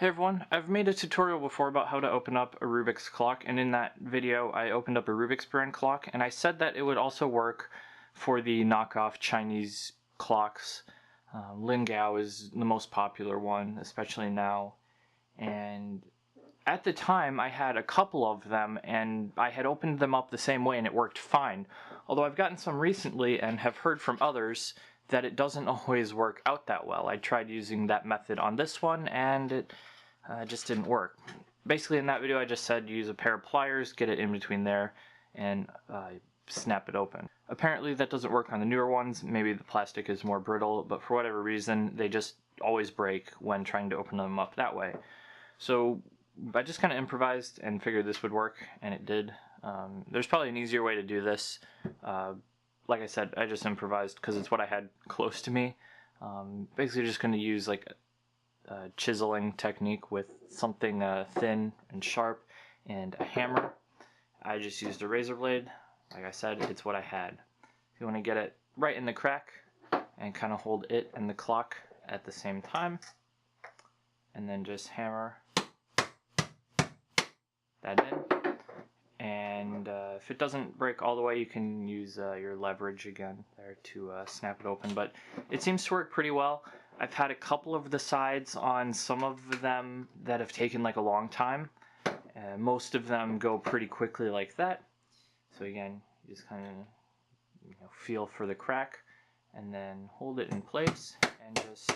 Hey everyone, I've made a tutorial before about how to open up a Rubik's clock, and in that video I opened up a Rubik's brand clock, and I said that it would also work for the knockoff Chinese clocks. LingAo is the most popular one, especially now, and at the time I had a couple of them and I had opened them up the same way and it worked fine. Although I've gotten some recently and have heard from others that it doesn't always work out that well. I tried using that method on this one and it just didn't work. Basically in that video I just said use a pair of pliers, get it in between there, and snap it open. Apparently that doesn't work on the newer ones. Maybe the plastic is more brittle, but for whatever reason they just always break when trying to open them up that way. So I just kind of improvised and figured this would work, and it did. There's probably an easier way to do this. Like I said, I just improvised because it's what I had close to me. Basically just going to use like a chiseling technique with something thin and sharp and a hammer. I just used a razor blade. Like I said, it's what I had. If you want to get it right in the crack and kind of hold it and the clock at the same time, and then just hammer that in, and if it doesn't break all the way, you can use your leverage again there to snap it open, but it seems to work pretty well. I've had a couple of the sides on some of them that have taken like a long time. Most of them go pretty quickly like that. So again, you just kind of feel for the crack and then hold it in place and just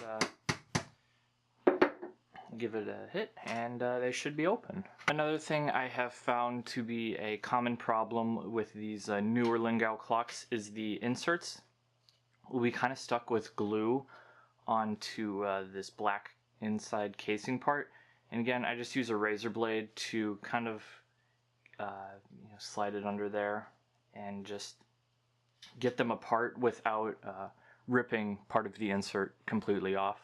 give it a hit, and they should be open. Another thing I have found to be a common problem with these newer LingAo clocks is the inserts will be kind of stuck with glue onto this black inside casing part. And again, I just use a razor blade to kind of slide it under there and just get them apart without ripping part of the insert completely off.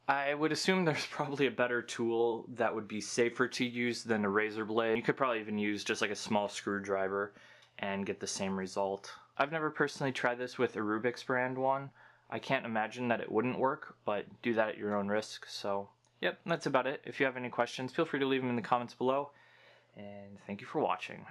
I would assume there's probably a better tool that would be safer to use than a razor blade. You could probably even use just like a small screwdriver and get the same result. I've never personally tried this with a Rubik's brand one. I can't imagine that it wouldn't work, but do that at your own risk. So, yep, that's about it. If you have any questions, feel free to leave them in the comments below. And thank you for watching.